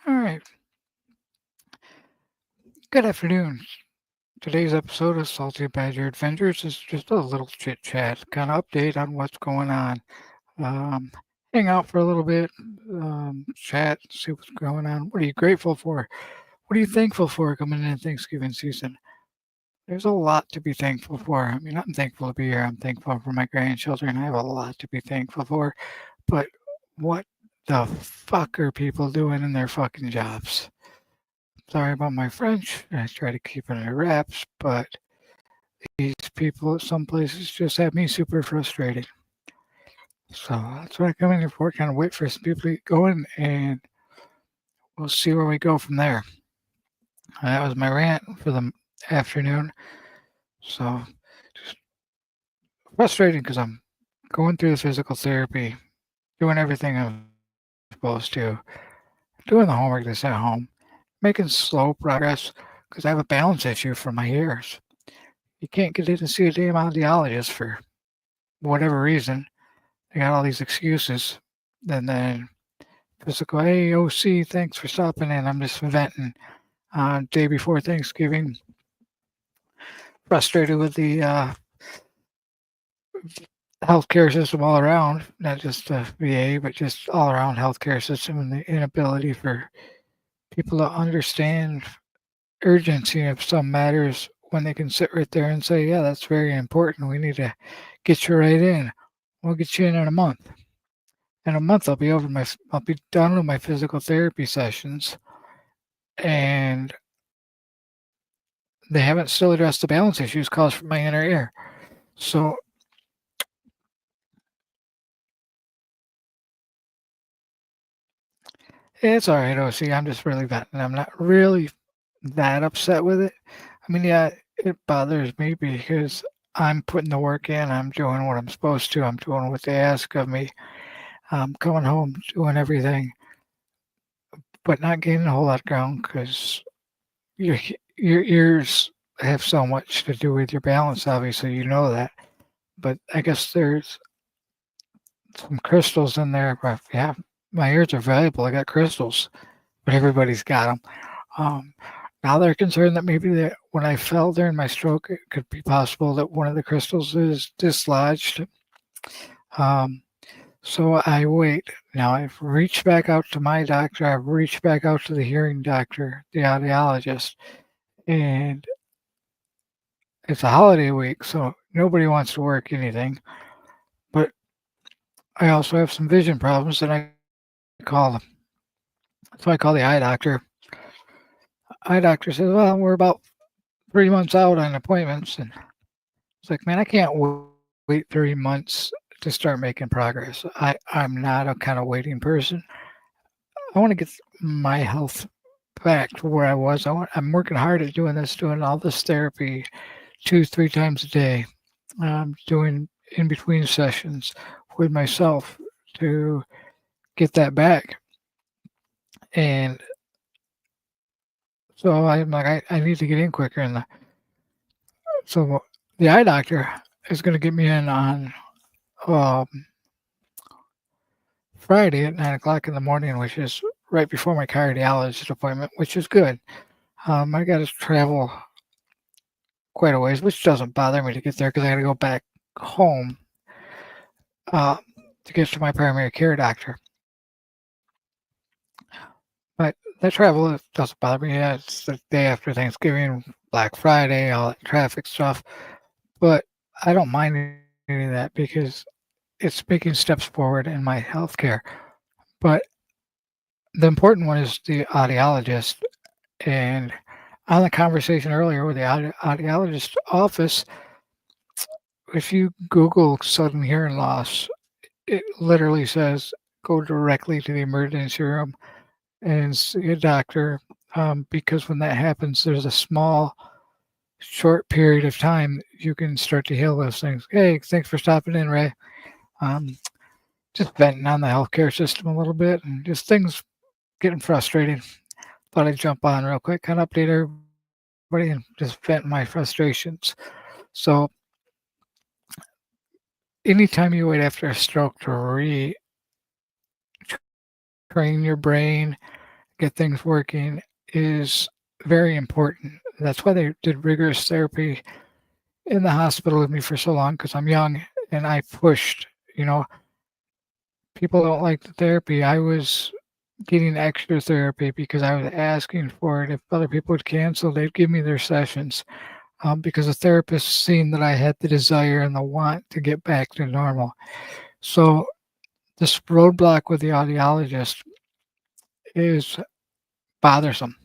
All right. Good afternoon. Today's episode of Salty Badger Adventures is just a little chit chat, kind of update on what's going on. Um, Hang out for a little bit, chat, see what's going on. What are you grateful for? What are you thankful for coming in Thanksgiving season? There's a lot to be thankful for. I mean, I'm thankful to be here. I'm thankful for my grandchildren. I have a lot to be thankful for. But what the fuck are people doing in their fucking jobs? Sorry about my French. I try to keep it under wraps, but these people at some places just have me super frustrated. So that's what I come in here for, kind of wait for some people to get going, and we'll see where we go from there. That was my rant for the afternoon. So just frustrating because I'm going through the physical therapy, doing everything I'm supposed to, doing the homework that's at home, making slow progress because I have a balance issue from my ears. You can't get in to see a damn audiologist for whatever reason. They got all these excuses. And then physical, hey, OC, thanks for stopping in. I'm just venting. Day before Thanksgiving, frustrated with the healthcare system all around, not just the VA, but just all around healthcare system and the inability for people to understand urgency of some matters when they can sit right there and say, yeah, that's very important. We need to get you right in. We'll get you in a month. In a month, I'll be done with my physical therapy sessions, and they haven't still addressed the balance issues caused from my inner ear. So it's all right, OC. I'm just really venting. I'm not really that upset with it. I mean, yeah, it bothers me because I'm putting the work in. I'm doing what I'm supposed to. I'm doing what they ask of me. I'm coming home, doing everything, but not gaining a whole lot of ground because your your ears have so much to do with your balance. Obviously, you know that. But I guess there's some crystals in there. But yeah, my ears are valuable. I got crystals, but everybody's got them. Um, Now they're concerned that maybe that when I fell during my stroke, it could be possible that one of the crystals is dislodged. Um, so I wait. Now I've reached back out to my doctor. I've reached back out to the hearing doctor, the audiologist, and it's a holiday week, so nobody wants to work anything. But I also have some vision problems, and I call them. So I call the eye doctor. Eye doctor says, "Well, we're about 3 months out on appointments," and it's like, man, I can't wait 3 months to start making progress. I'm not a kind of waiting person. I want to get my health back to where I was. I'm working hard at doing this, doing all this therapy 2, 3 times a day. Doing in between sessions with myself to get that back. And so I'm like, I need to get in quicker. And so the eye doctor is going to get me in on um, Friday at 9 o'clock in the morning, which is right before my cardiologist appointment, which is good. I got to travel quite a ways, which doesn't bother me to get there because I got to go back home uh, to get to my primary care doctor. But that travel doesn't bother me. Yeah, it's the day after Thanksgiving, Black Friday, all that traffic stuff. But I don't mind any of that because it's making steps forward in my health care. But the important one is the audiologist. And on the conversation earlier with the audiologist office, if you Google sudden hearing loss, it literally says go directly to the emergency room and see a doctor, because when that happens, there's a small, short period of time you can start to heal those things. Hey, thanks for stopping in, Ray. Um, just venting on the healthcare system a little bit and just things getting frustrated. Thought I'd jump on real quick, kind of update everybody and just vent my frustrations. So, anytime you wait after a stroke to retrain your brain get things working is very important. That's why they did rigorous therapy in the hospital with me for so long, because I'm young and I pushed. You know, people don't like the therapy. I was getting extra therapy because I was asking for it. If other people would cancel, they'd give me their sessions, because the therapist seen that I had the desire and the want to get back to normal. So this roadblock with the audiologist is bothersome.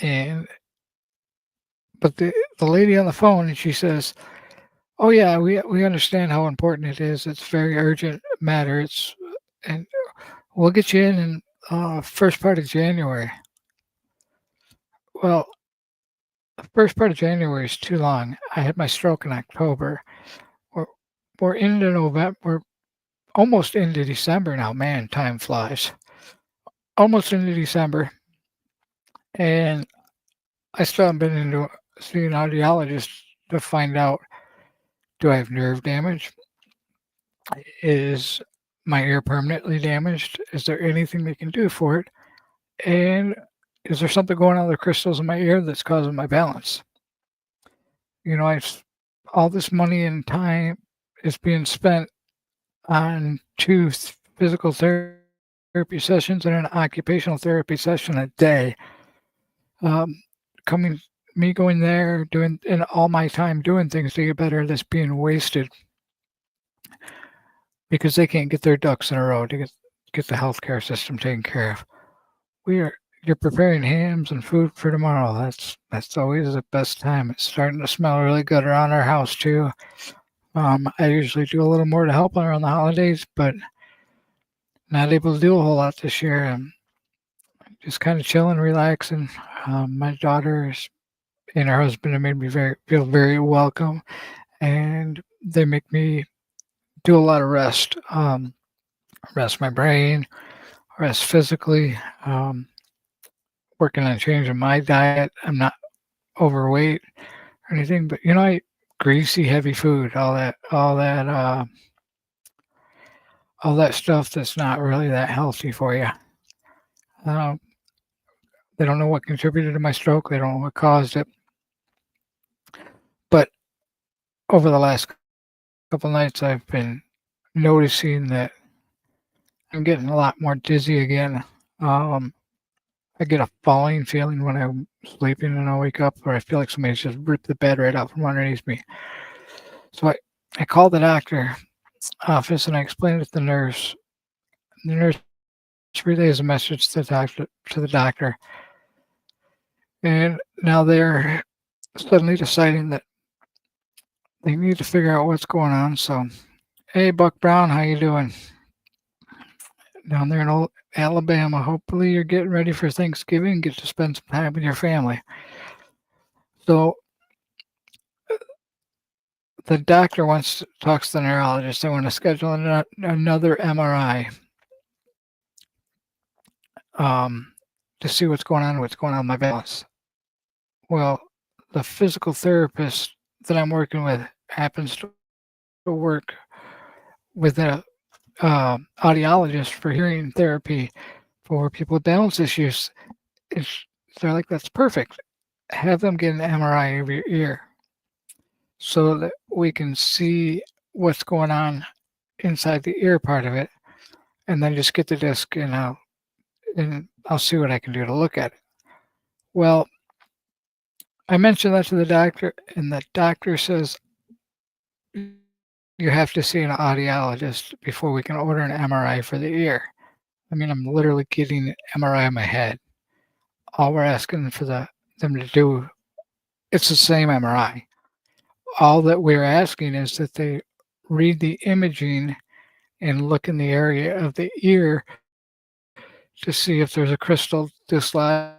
And but the lady on the phone, and she says, "Oh yeah, we understand how important it is. It's very urgent matter. And we'll get you in first part of January." Well, the first part of January is too long. I had my stroke in October. We're we're into November. We're almost into December now. Man, time flies. Almost into December, and I still haven't been into see an audiologist to find out, do I have nerve damage? Is my ear permanently damaged? Is there anything they can do for it? And is there something going on with the crystals in my ear that's causing my balance? You know, all this money and time is being spent on two physical therapy sessions and an occupational therapy session a day. Um, coming, me going there, doing, and all my time doing things to get better, that's being wasted because they can't get their ducks in a row to get the healthcare system taken care of. You're preparing hams and food for tomorrow. That's always the best time. It's starting to smell really good around our house too. I usually do a little more to help around the holidays, but not able to do a whole lot this year. I'm just kind of chilling, relaxing. My daughter and her husband have made me feel very welcome, and they make me do a lot of rest. Rest my brain, rest physically. Working on changing my diet. I'm not overweight or anything, but I eat greasy, heavy food, all that stuff that's not really that healthy for you. Um, they don't know what contributed to my stroke. They don't know what caused it. But over the last couple nights, I've been noticing that I'm getting a lot more dizzy again. I get a falling feeling when I'm sleeping and I wake up, or I feel like somebody's just ripped the bed right out from underneath me. So I called the doctor office and I explained it to the nurse. The nurse relays a message to the doctor, and now they're suddenly deciding that they need to figure out what's going on. So, hey, Buck Brown, how you doing? Down there in old Alabama. Hopefully, you're getting ready for Thanksgiving and get to spend some time with your family. So, the doctor talks to the neurologist. They want to schedule another MRI. To see what's going on with my balance. Well, the physical therapist that I'm working with happens to work with a audiologist for hearing therapy for people with balance issues. They're like, that's perfect. Have them get an MRI of your ear so that we can see what's going on inside the ear part of it, and then just get the disc and I'll see what I can do to look at it. Well, I mentioned that to the doctor, and the doctor says you have to see an audiologist before we can order an MRI for the ear. I mean, I'm literally getting an MRI of my head. All we're asking for them to do, it's the same MRI. All that we're asking is that they read the imaging and look in the area of the ear to see if there's a crystal dislodged.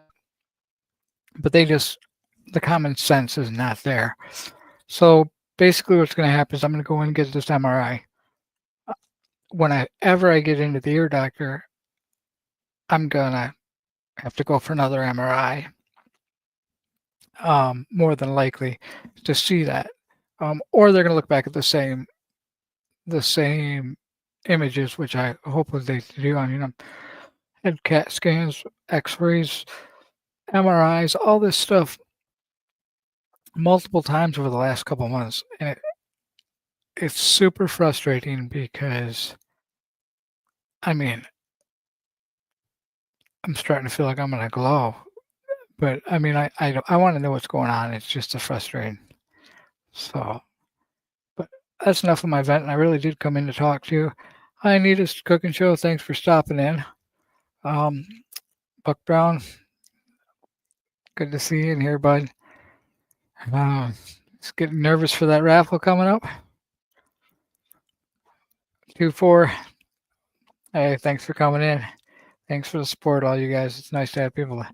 But the common sense is not there. So basically what's going to happen is I'm going to go in and get this MRI. Whenever I get into the ear doctor, I'm going to have to go for another MRI, more than likely, to see that. Or they're going to look back at the same images, which I hope they do. I mean, had CAT scans, X-rays, MRIs, all this stuff multiple times over the last couple months, and it's super frustrating because, I mean, I'm starting to feel like I'm gonna glow, but I mean, I want to know what's going on. It's just a frustrating. So, but that's enough of my venting. I really did come in to talk to you. Hi, Anita's Cooking Show. Thanks for stopping in. Um, Buck Brown, good to see you in here, bud. Just getting nervous for that raffle coming up. 2-4. Hey, thanks for coming in. Thanks for the support, all you guys. It's nice to have people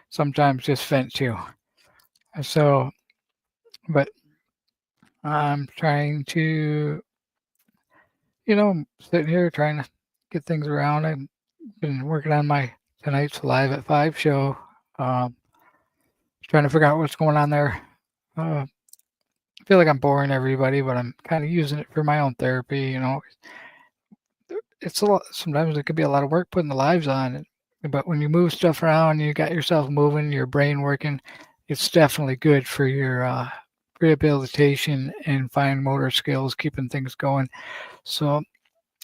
sometimes just vent too. So, but I'm trying to, sitting here trying to get things around. I've been working on my tonight's Live at 5 show. Trying to figure out what's going on there. I feel like I'm boring everybody, but I'm kind of using it for my own therapy. It's a lot. Sometimes it could be a lot of work putting the lives on. But when you move stuff around, you got yourself moving, your brain working. It's definitely good for your rehabilitation and fine motor skills, keeping things going. So,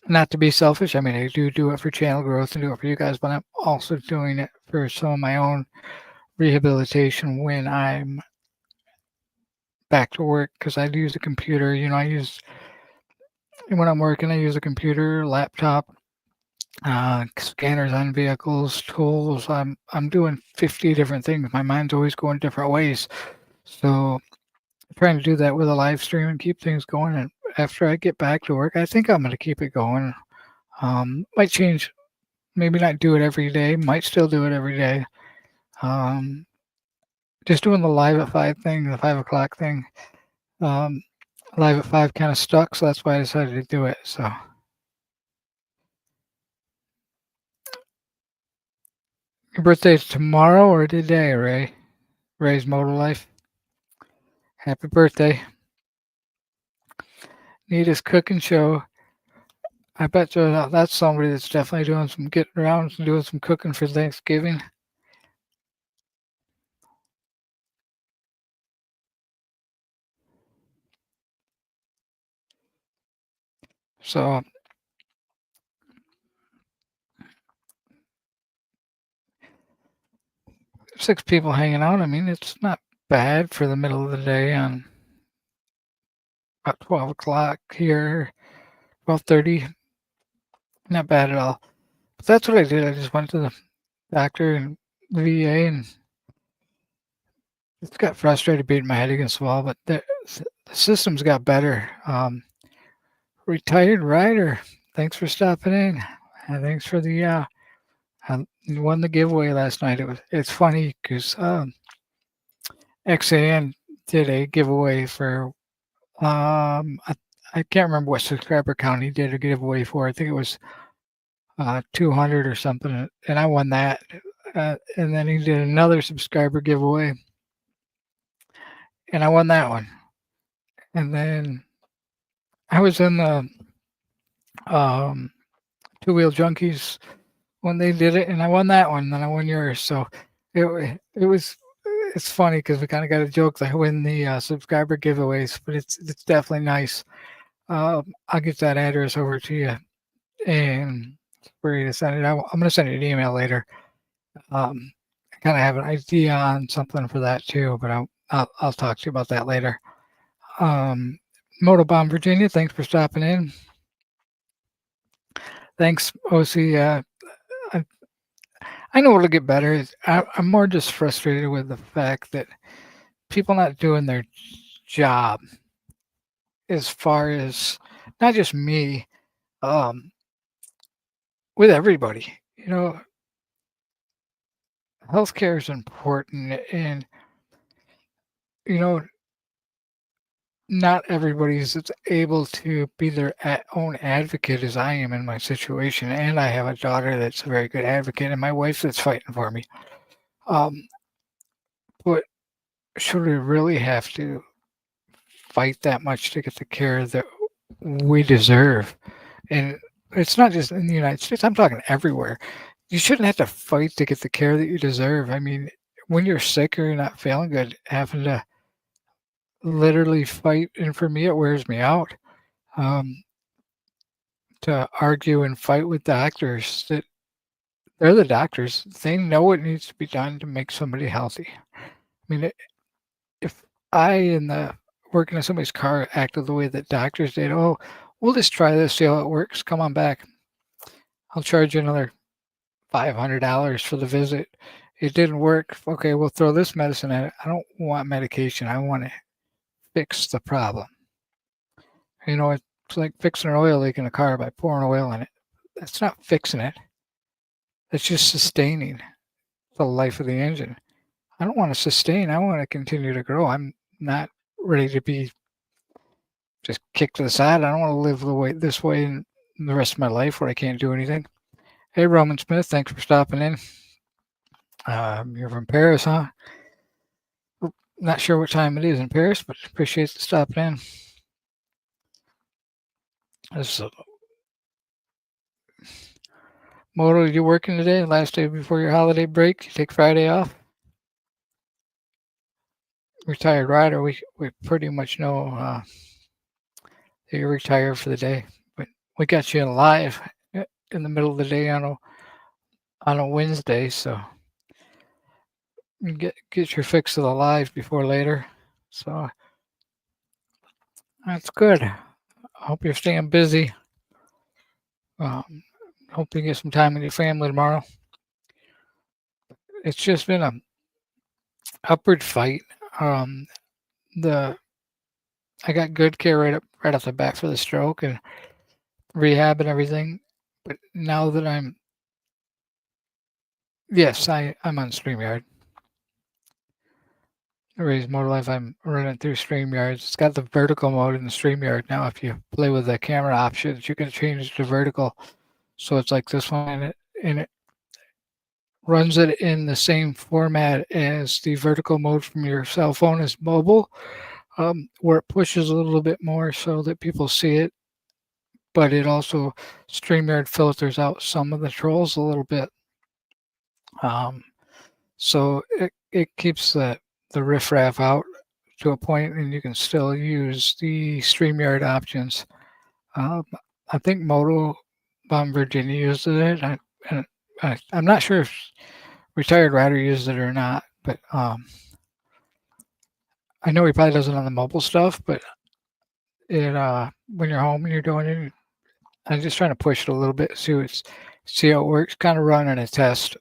not to be selfish, I mean, I do it for channel growth and do it for you guys, but I'm also doing it for some of my own rehabilitation when I'm back to work because I use a computer. When I'm working, I use a computer, laptop, scanners on vehicles, tools. I'm doing 50 different things. My mind's always going different ways. So I'm trying to do that with a live stream and keep things going. And after I get back to work, I think I'm going to keep it going. Might change, maybe not do it every day. Might still do it every day. Just doing the live at 5 thing, the 5 o'clock thing. Live at 5 kind of stuck, so that's why I decided to do it. So. Your birthday's tomorrow or today, Ray? Ray's Motor Life. Happy birthday. Nita's Cooking Show. I bet you that's somebody that's definitely doing some getting around and doing some cooking for Thanksgiving. So 6 people hanging out. I mean, it's not bad for the middle of the day on about 12 o'clock here, 12:30. Not bad at all. But that's what I did. I just went to the doctor and the VA and just got frustrated beating my head against the wall. But the systems got better. Retired rider, thanks for stopping in. And thanks for the you won the giveaway last night. It's funny because XAN did a giveaway for I can't remember what subscriber count he did a giveaway for. I think it was 200 or something, and I won that. And then he did another subscriber giveaway, and I won that one. And then I was in the Two Wheel Junkies when they did it, and I won that one. And then I won yours. So it's funny because we kind of got a joke that I win the subscriber giveaways, but it's definitely nice. I'll get that address over to you and for you to send it. I'm going to send you an email later. I kind of have an idea on something for that too, but I'll talk to you about that later. Motobomb Virginia, thanks for stopping in. Thanks, OC. I know it'll get better. I'm more just frustrated with the fact that people not doing their job as far as not just me, with everybody. Healthcare is important, and not everybody's able to be their own advocate as I am in my situation. And I have a daughter that's a very good advocate, and my wife that's fighting for me. But should we really have to fight that much to get the care that we deserve? And it's not just in the United States. I'm talking everywhere. you shouldn't have to fight to get the care that you deserve. I mean, when you're sick or you're not feeling good, having to literally fight, and for me, it wears me out. Um, to argue and fight with doctors that they're the doctors. They know what needs to be done to make somebody healthy. I mean, if I in the working in somebody's car acted the way that doctors did, oh, we'll just try this, see how it works. Come on back. I'll charge you another $500 for the visit. It didn't work. Okay, we'll throw this medicine at it. I don't want medication. I want to fix the problem. It's like fixing an oil leak in a car by pouring oil in it. That's not fixing it. That's just sustaining the life of the engine. I don't want to sustain. I want to continue to grow. I'm not ready to be just kicked to the side. I don't want to live this way in the rest of my life where I can't do anything. Hey, Roman Smith, thanks for stopping in. You're from Paris, huh? Not sure what time it is in Paris, but appreciate the stopping in. Moto, you working today? Last day before your holiday break? You take Friday off? Retired rider, we pretty much know that you're retired for the day. But we got you in live in the middle of the day on a Wednesday, so you get your fix of the live before later. So that's good. I hope you're staying busy. Hope you get some time with your family tomorrow. It's just been a upward fight. I got good care right off the bat for the stroke and rehab and everything. But now that I'm on StreamYard. Raise Motor Life, I'm running through StreamYard. It's got the vertical mode in the StreamYard now. If you play with the camera options, you can change to vertical. So it's like this one, and it runs it in the same format as the vertical mode from your cell phone as mobile, where it pushes a little bit more so that people see it. But it also, StreamYard filters out some of the trolls a little bit. So it keeps the riffraff out to a point, and you can still use the StreamYard options. I think Moto Bomb Virginia uses it. I'm not sure if Retired Rider uses it or not, but I know he probably does it on the mobile stuff. But it when you're home and you're doing it, I'm just trying to push it a little bit, see how it works. Kind of running a test.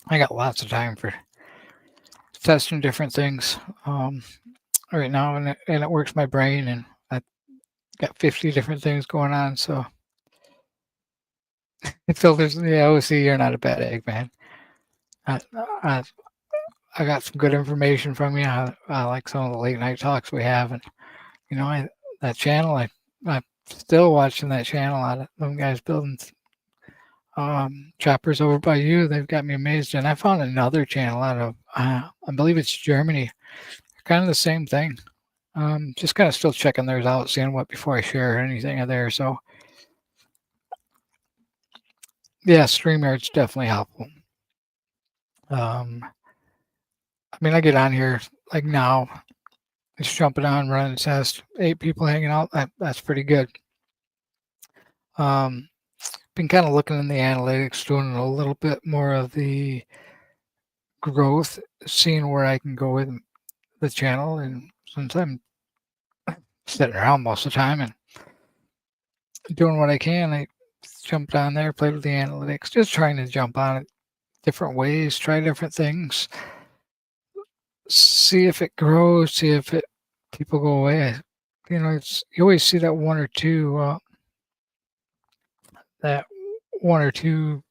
I got lots of time for testing different things right now, and it works my brain, and I got 50 different things going on. So it filters. Yeah, OC, you're not a bad egg, man. I got some good information from you. I like some of the late night talks we have, and that channel. I'm still watching that channel. Them guys building choppers over by you. They've got me amazed. And I found another channel out of I believe it's Germany. Kind of the same thing. Just kind of still checking theirs out, seeing what before I share anything of there. So yeah, StreamYard's definitely helpful. I mean, I get on here like now, just jumping on, running test, 8 people hanging out. That's pretty good. Been kind of looking in the analytics, doing a little bit more of the growth, seeing where I can go with the channel. And since I'm sitting around most of the time and doing what I can, I jumped on there, played with the analytics, just trying to jump on it different ways, try different things, see if it grows, see if people go away. You always see that one or two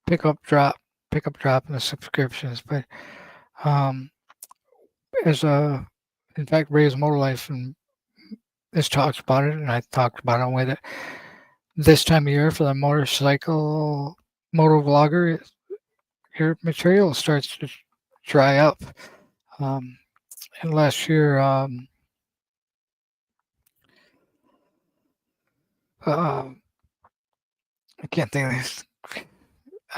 pick up drop in the subscriptions. But in fact, Ray's Motor Life and has talked about it, and I talked about it in a way that this time of year for the motor vlogger, your material starts to dry up. And last year, I can't think of this.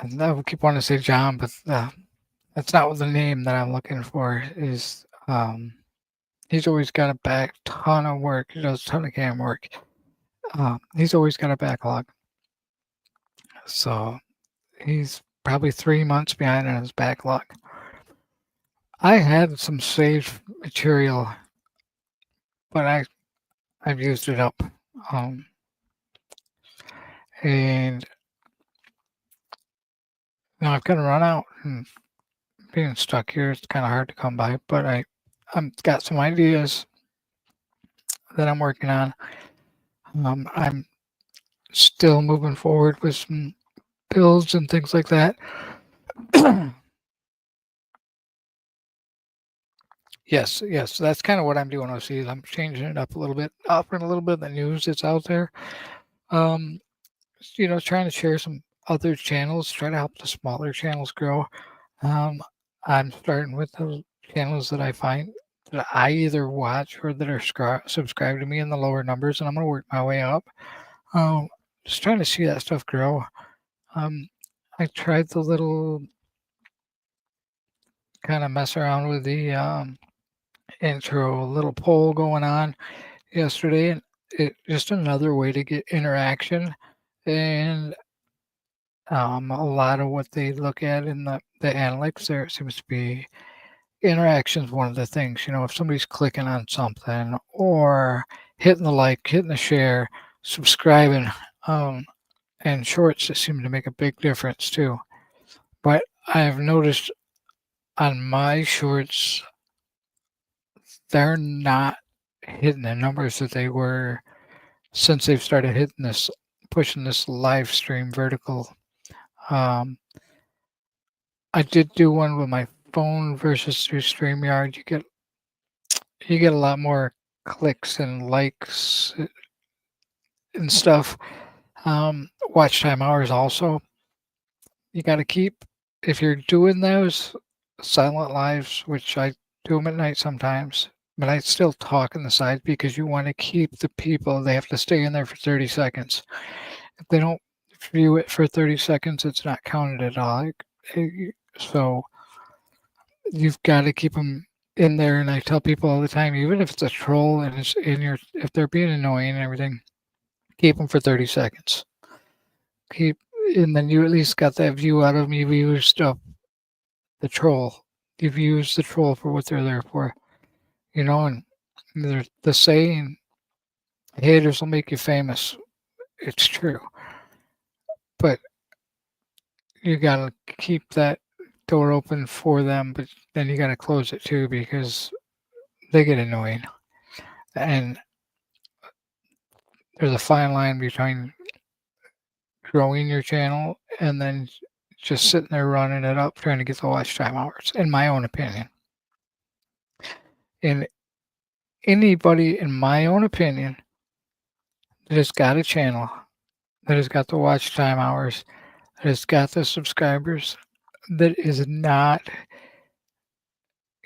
And I would keep wanting to say John, but that's not what the name that I'm looking for is. He's always got a back ton of work. He does a ton of cam work. He's always got a backlog. So he's probably 3 months behind on his backlog. I had some saved material, but I've used it up. And I've kind of run out, and being stuck here, it's kind of hard to come by. But I'm got some ideas that I'm working on. I'm still moving forward with some builds and things like that. Yes, that's kind of what I'm doing. OC, I'm changing it up a little bit, offering a little bit of the news that's out there. Trying to share some other channels, try to help the smaller channels grow. I'm starting with the channels that I find that I either watch or that are subscribed to me in the lower numbers, and I'm going to work my way up. Just trying to see that stuff grow. I tried the little kind of mess around with the intro little poll going on yesterday, and it just another way to get interaction. And a lot of what they look at in the analytics there, it seems to be interactions one of the things. If somebody's clicking on something or hitting the like, hitting the share, subscribing, and shorts that seem to make a big difference too. But I've noticed on my shorts, they're not hitting the numbers that they were since they've started pushing this live stream vertical. I did do one with my phone versus through StreamYard. You get a lot more clicks and likes and stuff. Watch time hours also. You got to keep, if you're doing those silent lives, which I do them at night sometimes, but I still talk on the side because you want to keep the people, they have to stay in there for 30 seconds. If they don't view it for 30 seconds, it's not counted at all. So you've got to keep them in there. And I tell people all the time, even if it's a troll and it's if they're being annoying and everything, keep them for 30 seconds. And then you at least got that view out of them. You've used the troll. You've used the troll for what they're there for. And there's the saying, haters will make you famous. It's true. But you got to keep that door open for them, but then you got to close it too because they get annoying. And there's a fine line between growing your channel and then just sitting there running it up trying to get the watch time hours, in my own opinion. And anybody, in my own opinion, that has got a channel, that has got the watch time hours, that has got the subscribers, that is not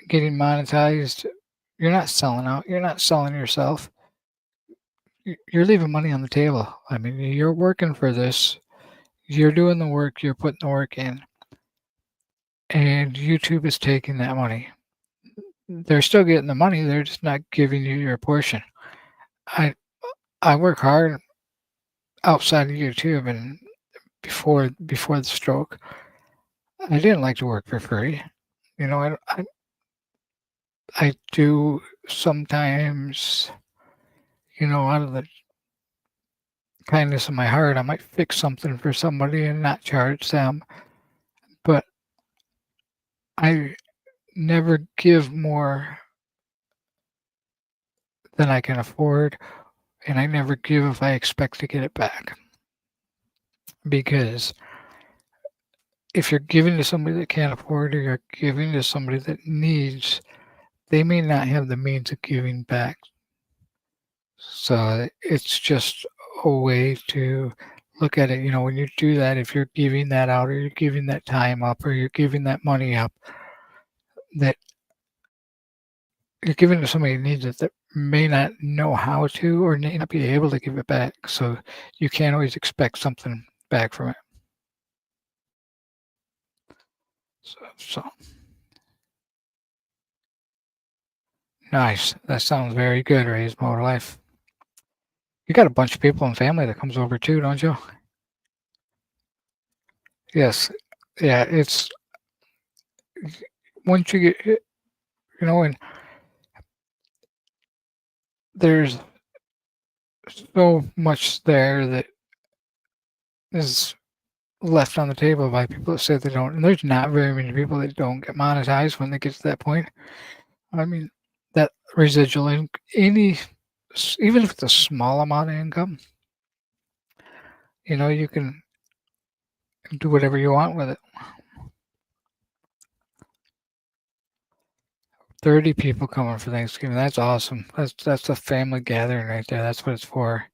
getting monetized, you're not selling out. You're not selling yourself. You're leaving money on the table. I mean, you're working for this. You're doing the work. You're putting the work in. And YouTube is taking that money. They're still getting the money. They're just not giving you your portion. I work hard outside of YouTube, and before the stroke, I didn't like to work for free. I do sometimes, out of the kindness of my heart, I might fix something for somebody and not charge them. But I never give more than I can afford, and I never give if I expect to get it back. Because if you're giving to somebody that can't afford, or you're giving to somebody that needs, they may not have the means of giving back. So it's just a way to look at it. When you do that, if you're giving that out, or you're giving that time up, or you're giving that money up, that you're giving to somebody who needs it, that may not know how to, or may not be able to give it back. So you can't always expect something back from it. So nice. That sounds very good, Ray's Motor Life. You got a bunch of people in family that comes over too, don't you? Yes. Yeah, it's once you get, and there's so much there that is left on the table by people that say they don't. And there's not very many people that don't get monetized when they get to that point. I mean, that residual even if it's a small amount of income, you can do whatever you want with it. 30 people coming for Thanksgiving. That's awesome. That's a family gathering right there. That's what it's for.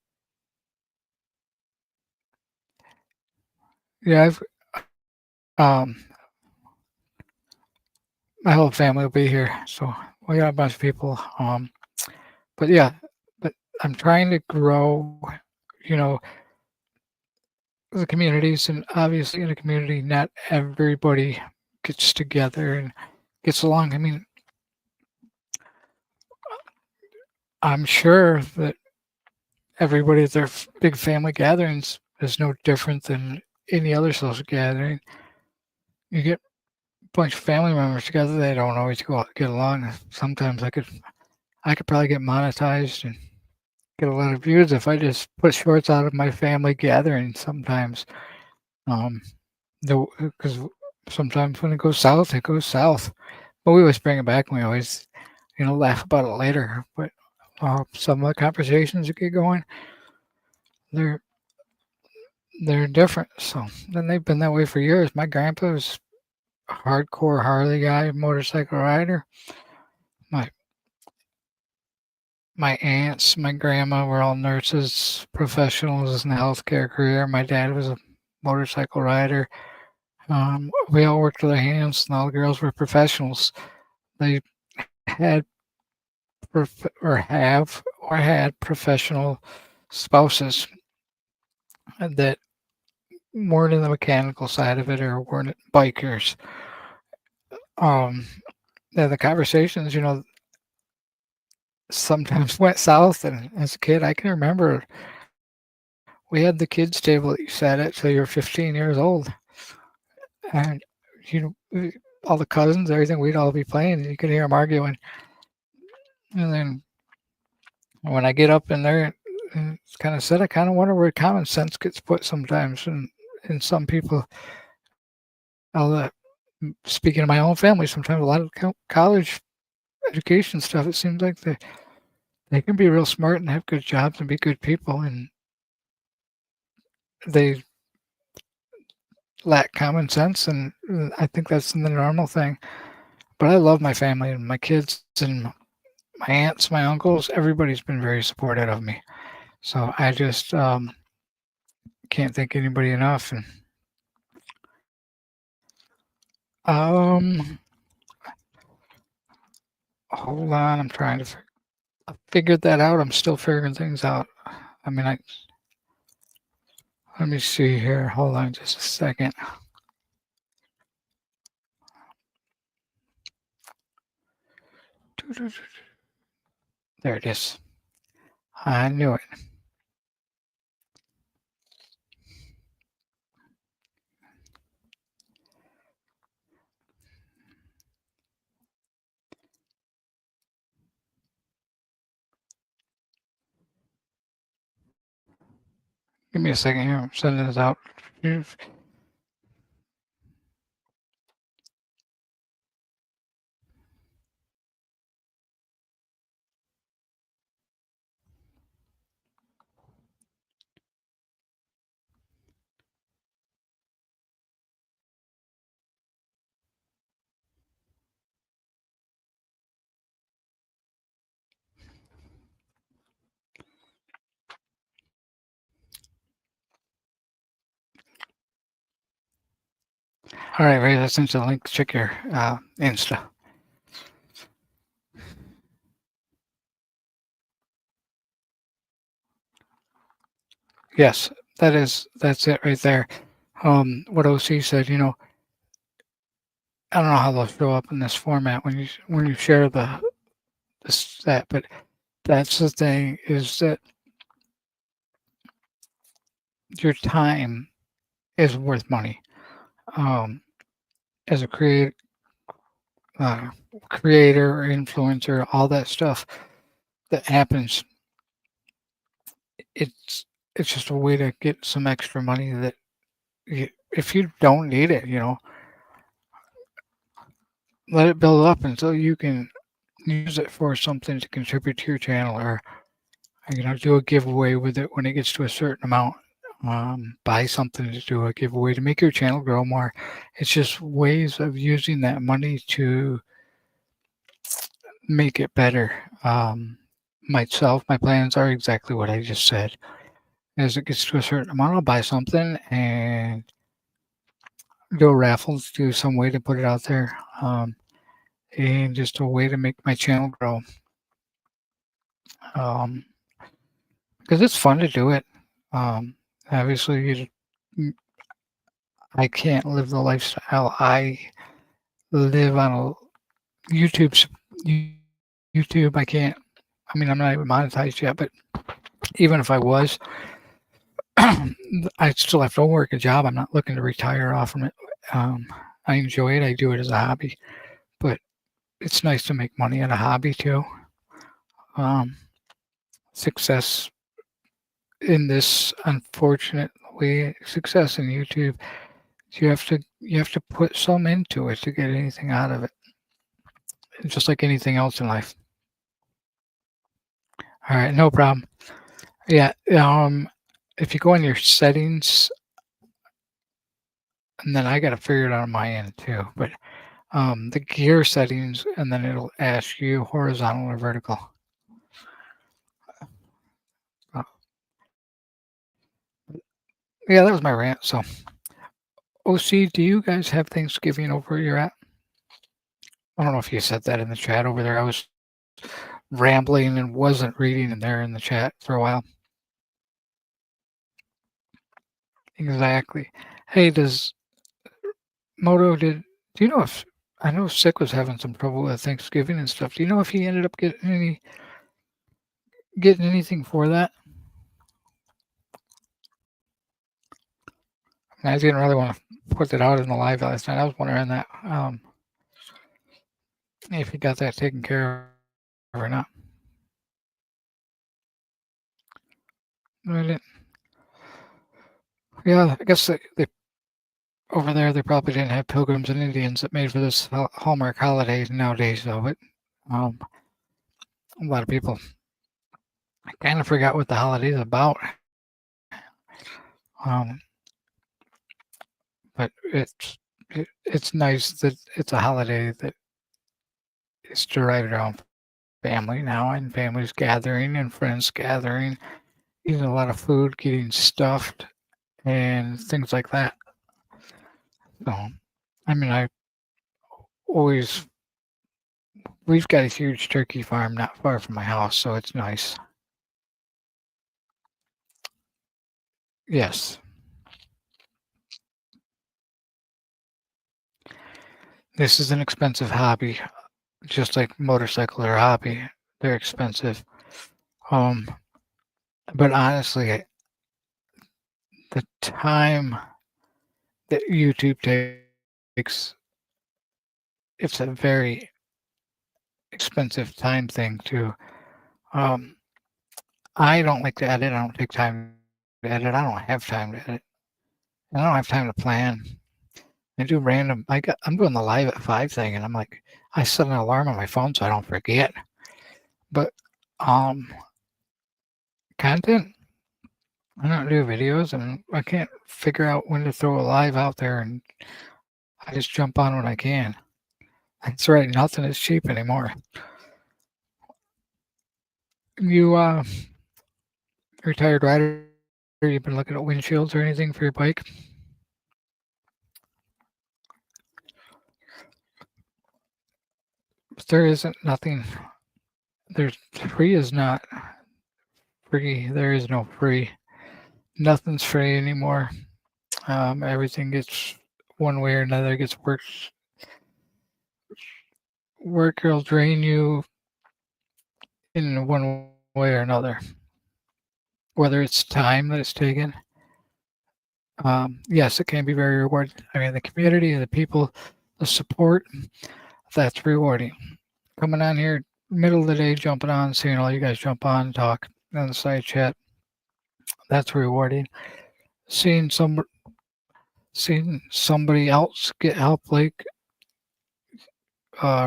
Yeah, um my whole family will be here. So we got a bunch of people. But yeah, but I'm trying to grow, you know, the communities, and obviously in a community not everybody gets together and gets along. I mean, I'm sure that everybody at their big family gatherings is no different than any other social gathering. You get a bunch of family members together, they don't always get along. Sometimes I could probably get monetized and get a lot of views if I just put shorts out of my family gathering sometimes. Um, because sometimes when it goes south, it goes south. But we always bring it back and we always, laugh about it later. But some of the conversations that get going, they're they're different. So then they've been that way for years. My grandpa was a hardcore Harley guy, motorcycle rider. My my aunts, my grandma were all nurses, professionals in the healthcare career. My dad was a motorcycle rider. We all worked with our hands, and all the girls were professionals. They had had professional spouses that weren't in the mechanical side of it or weren't bikers. Um, the conversations, sometimes went south. And as a kid, I can remember we had the kids' table that you sat at till you were 15 years old. And, all the cousins, everything, we'd all be playing. And you could hear them arguing. And then when I get up in there, and it's kind of said, I kind of wonder where common sense gets put sometimes. And in some people, speaking of my own family, sometimes a lot of college education stuff, it seems like they can be real smart and have good jobs and be good people, and they lack common sense. And I think that's the normal thing. But I love my family and my kids and my aunts, my uncles. Everybody's been very supportive of me. So I just can't thank anybody enough. And um, hold on, I'm trying to. I figured that out. I'm still figuring things out. I mean, let me see here. Hold on just a second. There it is. I knew it. Give me a second here. I'm sending this out. All right, Ray, I sent you the link. Check your Insta. Yes, that's it right there. What OC said, I don't know how they'll show up in this format when you share that, but that's the thing is that your time is worth money. Um, as a uh, creator or influencer, all that stuff that happens, it's it's just a way to get some extra money that if you don't need it, let it build up until you can use it for something to contribute to your channel or do a giveaway with it when it gets to a certain amount. Buy something to do a giveaway to make your channel grow more. It's just ways of using that money to make it better. My plans are exactly what I just said. As it gets to a certain amount, I'll buy something and do a raffle, do some way to put it out there, and just a way to make my channel grow. Um, because it's fun to do it. Obviously, I can't live the lifestyle I live on a YouTube. I can't. I mean, I'm not even monetized yet, but even if I was, I still have to work a job. I'm not looking to retire off from it. I enjoy it. I do it as a hobby, but it's nice to make money at a hobby too. Success in this unfortunate way, success in YouTube, you have to put some into it to get anything out of it. Just like anything else in life. All right, no problem. Yeah, if you go in your settings, and then I got to figure it out on my end too, but the gear settings, and then it'll ask you horizontal or vertical. Uh, yeah, that was my rant. So, OC, do you guys have Thanksgiving over where you're at? I don't know if you said that in the chat over there. I was rambling and wasn't reading in there in the chat for a while. Exactly. Hey, does Moto do you know if I know Sick was having some trouble with Thanksgiving and stuff. Do you know if he ended up getting anything for that? I didn't really want to put it out in the live last night. I was wondering that if he got that taken care of or not. I didn't. Yeah, I guess they over there they probably didn't have pilgrims and Indians that made for this Hallmark holiday nowadays, though. But a lot of people kind of forgot what the holiday is about. But it's nice that it's a holiday that is derived around family now, and families gathering and friends gathering, eating a lot of food, getting stuffed, and things like that. So, I mean, we've got a huge turkey farm not far from my house, so it's nice. Yes. This is an expensive hobby, just like motorcycles are a hobby. They're expensive. But honestly, the time that YouTube takes, it's a very expensive time thing too. I don't like to edit. I don't take time to edit. I don't have time to edit. I don't have time to plan. I do random. I'm doing the live at 5 thing, and I'm like, I set an alarm on my phone so I don't forget. But content, I don't do videos, and I can't figure out when to throw a live out there, and I just jump on when I can. That's right. Nothing is cheap anymore. You retired rider, you've been looking at windshields or anything for your bike? There isn't nothing. There's free is not free. There is no free. Nothing's free anymore. Everything gets one way or another gets worked work will drain you in one way or another, whether it's time that it's taken. Yes, it can be very rewarding. I mean, the community, the people, the support, that's rewarding. Coming on here, middle of the day, jumping on, seeing all you guys jump on, talk on the side chat, that's rewarding. Seeing some, seeing somebody else get help, like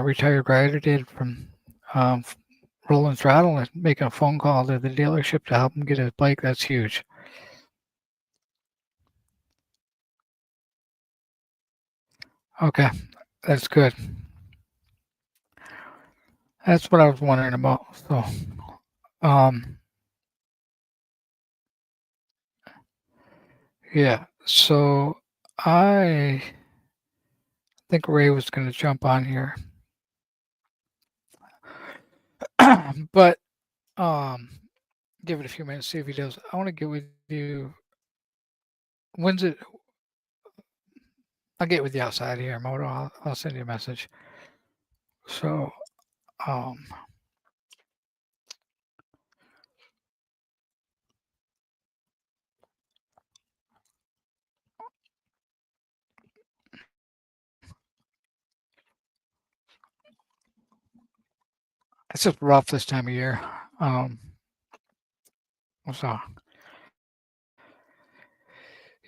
retired rider did from um, Rolling Throttle, and making a phone call to the dealership to help him get his bike, that's huge. Okay, that's good. That's what I was wondering about. So, um, yeah. So I think Ray was going to jump on here, but um, give it a few minutes, see if he does. I want to get with you. When's it? I'll get with you outside here, Moto. I'll send you a message. So, um, it's just rough this time of year. So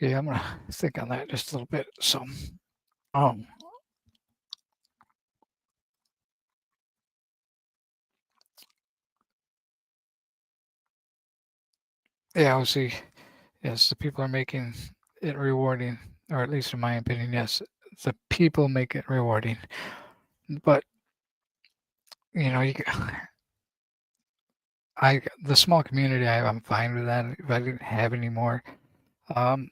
yeah, I'm gonna think on that just a little bit. So, um, yeah, I'll see. Yes, the people are making it rewarding, or at least in my opinion, yes, the people make it rewarding. But you know, the small community, I'm fine with that. If I didn't have any more um,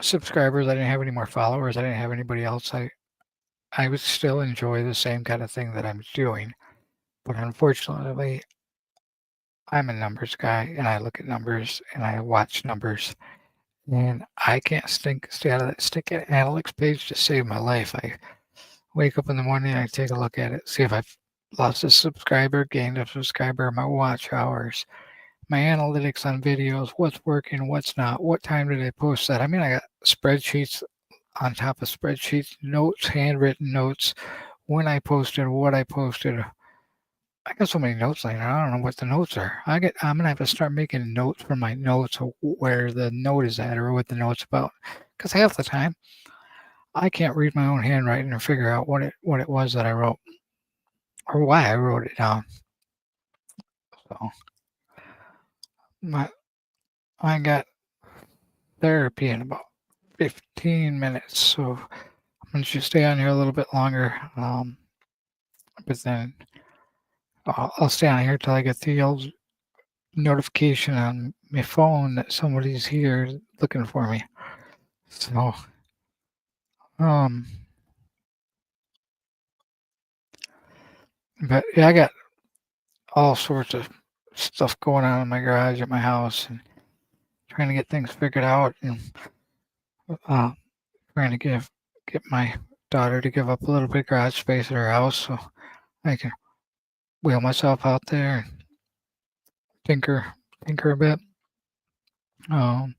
subscribers, I didn't have any more followers, I didn't have anybody else, I would still enjoy the same kind of thing that I'm doing. But unfortunately, I'm a numbers guy, and I look at numbers and I watch numbers, and I can't stay out of that stick at analytics page to save my life. I wake up in the morning, I take a look at it, see if I've lost a subscriber, gained a subscriber, my watch hours, my analytics on videos, what's working, what's not, what time did I post that. I mean, I got spreadsheets on top of spreadsheets, notes, handwritten notes, when I posted, what I posted. I got so many notes like I don't know what the notes are. I'm gonna have to start making notes for my notes of where the note is at or what the note's about. Because half the time I can't read my own handwriting or figure out what it was that I wrote or why I wrote it down. So my I got therapy in about 15 minutes, so I'm gonna just stay on here a little bit longer. But then I'll stay on here till I get the old notification on my phone that somebody's here looking for me. So, um, but yeah, I got all sorts of stuff going on in my garage at my house and trying to get things figured out and uh, trying to get my daughter to give up a little bit of garage space at her house so I can wheel myself out there and tinker a bit. Um,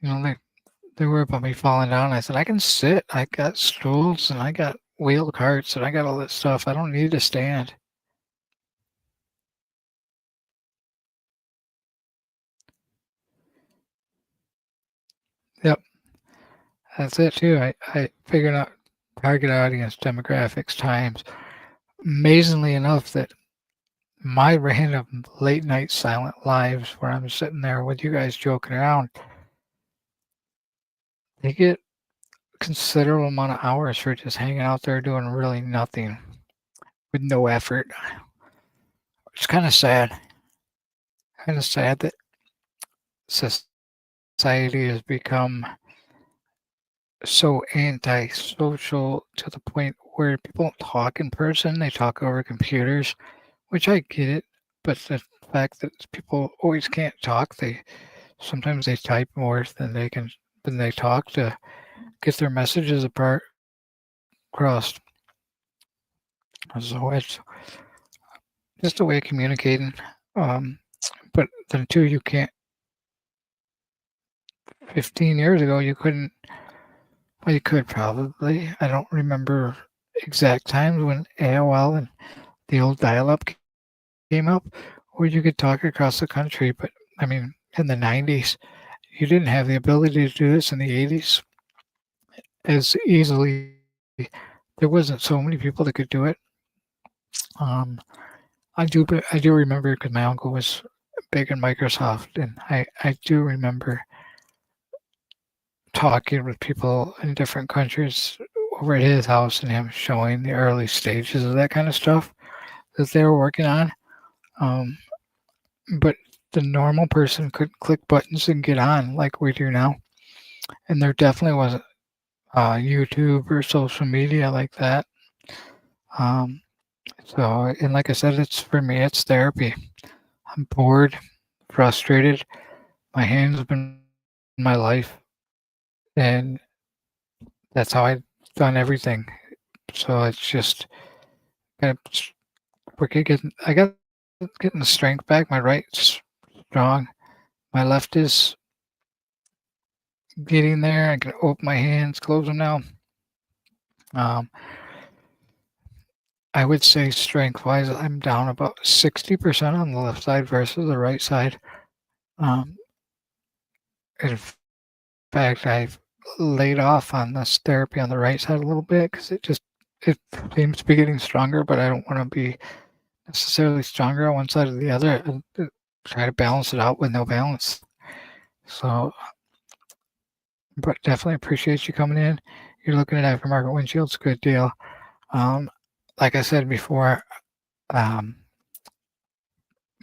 they worry about me falling down. I said I can sit. I got stools and I got wheel carts and I got all that stuff. I don't need to stand. Yep, that's it too. I figured out target audience, demographics, times. Amazingly enough, that my random late night silent lives where I'm sitting there with you guys joking around, they get considerable amount of hours for just hanging out there doing really nothing with no effort. It's kind of sad. Kind of sad that society has become so antisocial to the point where people don't talk in person, they talk over computers, which I get it, but the fact that people always can't talk, sometimes they type more than they talk to get their messages apart across. So it's just a way of communicating. Um, but the two you can't. 15 years ago, you couldn't. Well, you could probably. I don't remember exact times when AOL and the old dial-up came up, where you could talk across the country. But I mean, in the 90s, you didn't have the ability to do this in the 80s as easily. There wasn't so many people that could do it. Um, I do remember because my uncle was big in Microsoft, and I do remember talking with people in different countries over at his house and him showing the early stages of that kind of stuff that they were working on. Um, but the normal person could click buttons and get on like we do now. And there definitely wasn't YouTube or social media like that. Um, so, and like I said, it's for me, it's therapy. I'm bored, frustrated. My hands have been my life, and that's how I've done everything. So it's just kind of I got getting the strength back. My right's strong. My left is getting there. I can open my hands, close them now. Um, I would say strength wise, I'm down about 60% on the left side versus the right side. Um, in fact, I've laid off on this therapy on the right side a little bit because it seems to be getting stronger, but I don't want to be necessarily stronger on one side or the other. Try to balance it out with no balance. So, but definitely appreciate you coming in. You're looking at aftermarket windshields, good deal. Um, like I said before, um,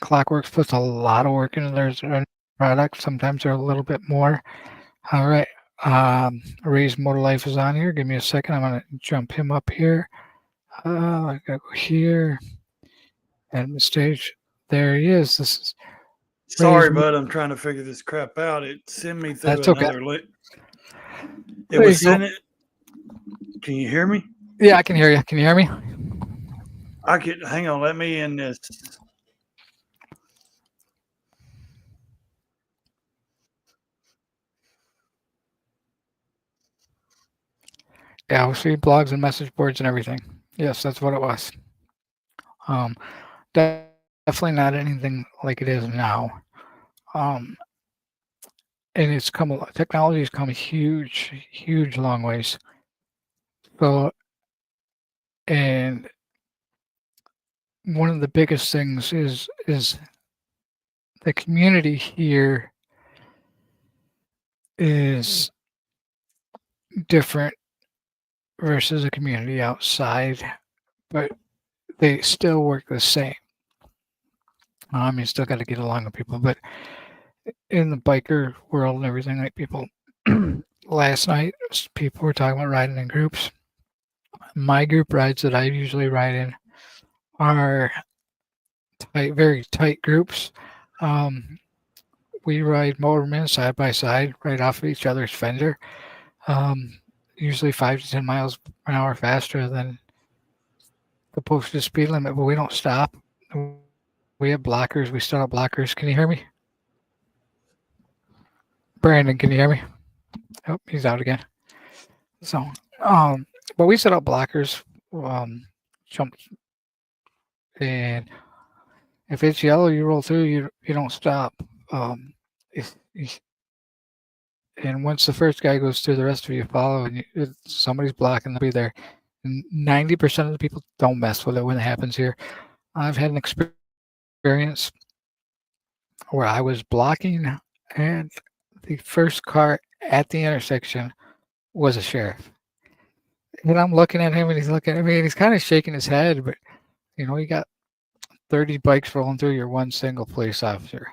Clockworks puts a lot of work into their product. Sometimes they're a little bit more. All right. Ray's Motor Life is on here. Give me a second. I'm going to jump him up here. I got to go here. And the stage. There he is. This is Sorry, bud. I'm trying to figure this crap out. It sent me through That's okay. another link. It was sent it. Can you hear me? Yeah, I can hear you. Can you hear me? I can. Hang on. Let me in this. Yeah, we see blogs and message boards and everything. Yes, that's what it was. Um, definitely not anything like it is now. Um, and it's come a lot. Technology has come a huge long ways. So, and one of the biggest things is the community here is different versus a community outside, but they still work the same. You still got to get along with people, but in the biker world and everything, like people last night, people were talking about riding in groups. My group rides that I usually ride in are tight, very tight groups. Um, we ride Motorman side by side, right off of each other's fender. Um, Usually 5 to 10 miles an hour faster than the posted speed limit, but we don't stop. We have blockers. We still have blockers. Can you hear me? Brandon, can you hear me? Oh, he's out again. So, um, but we set up blockers, jump, and if it's yellow, you roll through. You don't stop. If, and once the first guy goes through, the rest of you follow, and somebody's blocking, they'll be there. And 90% of the people don't mess with it when it happens here. I've had an experience where I was blocking, and the first car at the intersection was a sheriff. And I'm looking at him, and he's looking at me, and he's kind of shaking his head, but you got 30 bikes rolling through your one single police officer.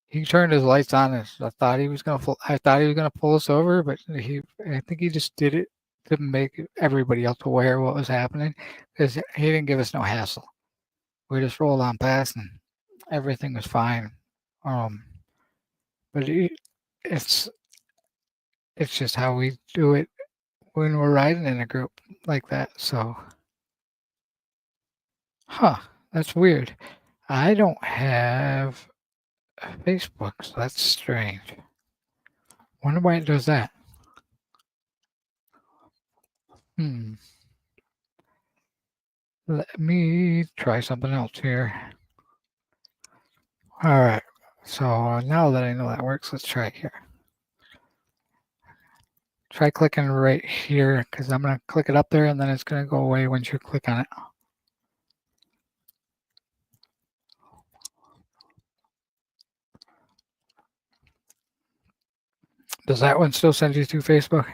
He turned his lights on, and I thought he was gonna pull us over, but I think he just did it to make everybody else aware of what was happening, because he didn't give us no hassle. We just rolled on past, and everything was fine. But it's just how we do it when we're riding in a group like that. So Huh, that's weird. I don't have Facebook, so that's strange. Wonder why it does that. Let me try something else here. All right. So now that I know that works, let's try it here. Try clicking right here because I'm going to click it up there and then it's going to go away once you click on it. Does that one still send you to Facebook?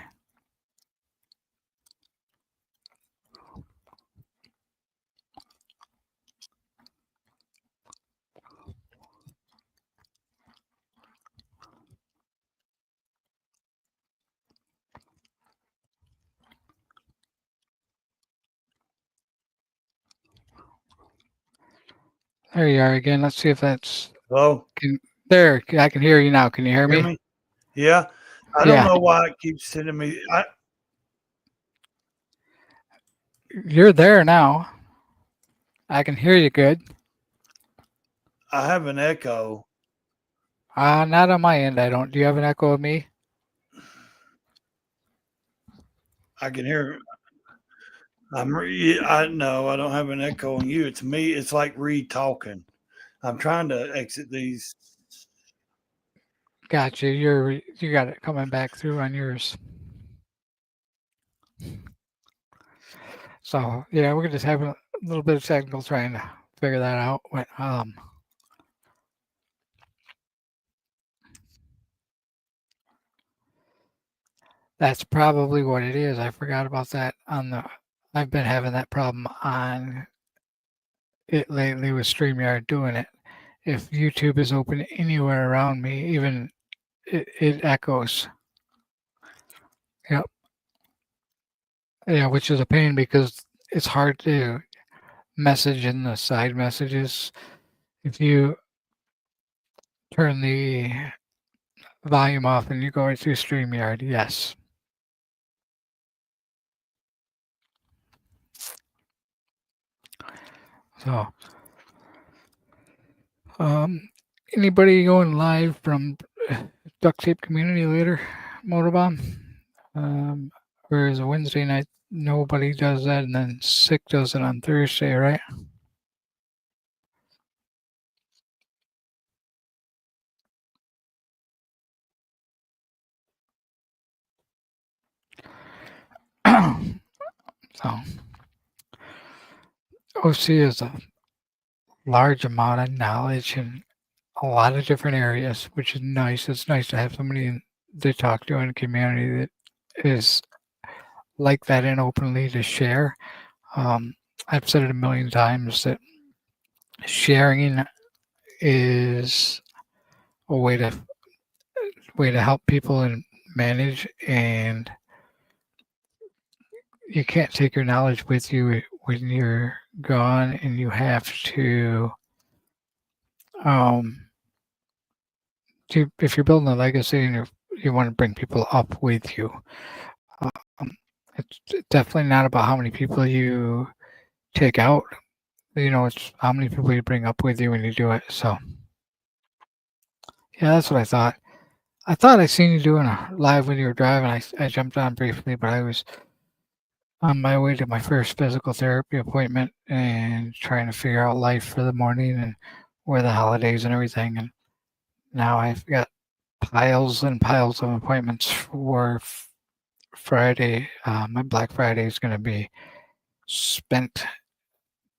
There you are again. Let's see if that's Hello? there. I can hear you now. Can you hear Hear me? me? Yeah. I don't know why it keeps sending me. You're there now. I can hear you good. I have an echo. Not on my end. I don't. Do you have an echo of me? I can hear. I know I don't have an echo on you. It's me. It's like Reed talking. I'm trying to exit these. Gotcha. You got it coming back through on yours. So yeah, we're just having a little bit of technical trying to figure that out. But, that's probably what it is. I forgot about that on the. I've been having that problem on it lately with StreamYard doing it. If YouTube is open anywhere around me, even it echoes. Yep. Yeah, which is a pain because it's hard to message in the side messages. If you turn the volume off and you go right through StreamYard, yes. So, anybody going live from Duct Tape Community later, Motorbomb? Or is it Wednesday night? Nobody does that, and then Sick does it on Thursday, right? So, OC is a large amount of knowledge in a lot of different areas, which is nice. It's nice to have somebody to talk to in a community that is like that and openly to share. I've said it a million times that sharing is a way to help people and manage, and you can't take your knowledge with you when you're gone, and you have to if you're building a legacy and you want to bring people up with you, it's definitely not about how many people you take out. It's how many people you bring up with you when you do it. So, yeah, that's what I thought. I thought I seen you doing a live when you were driving. I jumped on briefly, but I was on my way to my first physical therapy appointment and trying to figure out life for the morning and where the holidays and everything. And now I've got piles and piles of appointments for Friday. My Black Friday is going to be spent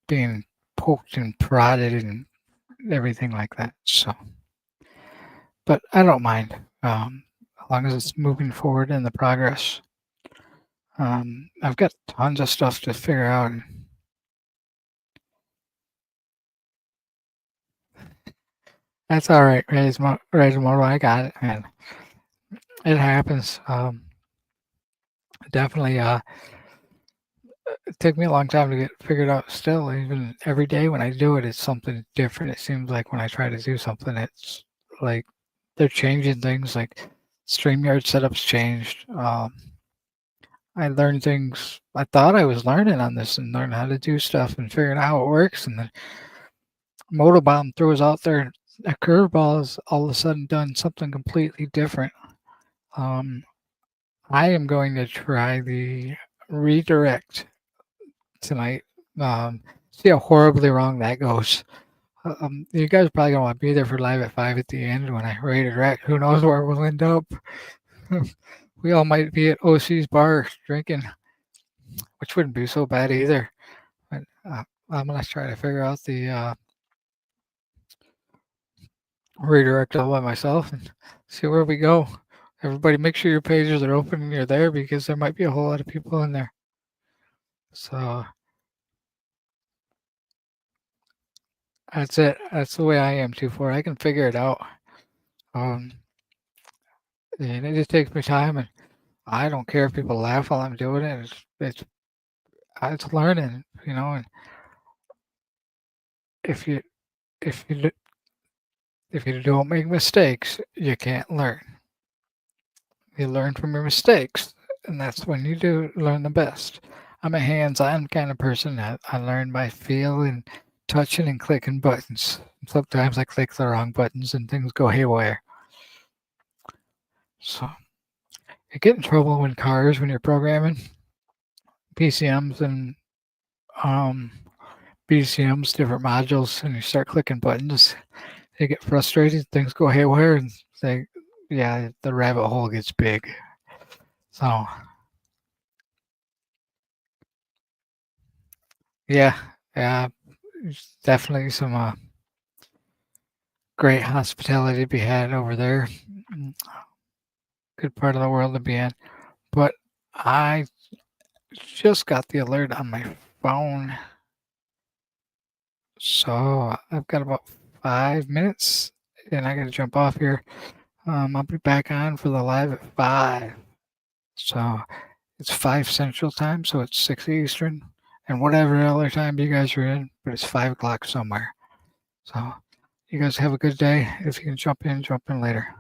being poked and prodded and everything like that. So, but I don't mind as long as it's moving forward in the progress. I've got tons of stuff to figure out. That's all right, Raisimoto. I got it, man. It happens. Definitely. It took me a long time to get figured out. Still, even every day when I do it, it's something different. It seems like when I try to do something, it's like they're changing things. Like StreamYard setup's changed. I learned things I thought I was learning on this and learning how to do stuff and figuring out how it works. And then Motobomb throws out there a curveball is all of a sudden done something completely different. Um, I am going to try the redirect tonight. See how horribly wrong that goes. You guys are probably gonna want to be there for Live at 5 at the end when I redirect. Who knows where we'll end up? We all might be at OC's bar drinking, which wouldn't be so bad either. But I'm gonna try to figure out the redirect all by myself and see where we go. Everybody, make sure your pages are open and you're there because there might be a whole lot of people in there. So that's it. That's the way I am too. For I can figure it out. And it just takes me time, and I don't care if people laugh while I'm doing it. It's learning, And if you if you if you don't make mistakes, you can't learn. You learn from your mistakes, and that's when you do learn the best. I'm a hands-on kind of person. I learn by feeling, touching, and clicking buttons. Sometimes I click the wrong buttons and things go haywire. So you get in trouble when you're programming PCMs and BCMs, different modules, and you start clicking buttons. You get frustrated, things go haywire, and the rabbit hole gets big. So yeah, there's definitely some great hospitality to be had over there. Good part of the world to be in. But I just got the alert on my phone. So I've got about 5 minutes and I got to jump off here. I'll be back on for the live at 5. So it's 5 Central Time, so it's 6 Eastern. And whatever other time you guys are in, but it's 5 o'clock somewhere. So you guys have a good day. If you can jump in later.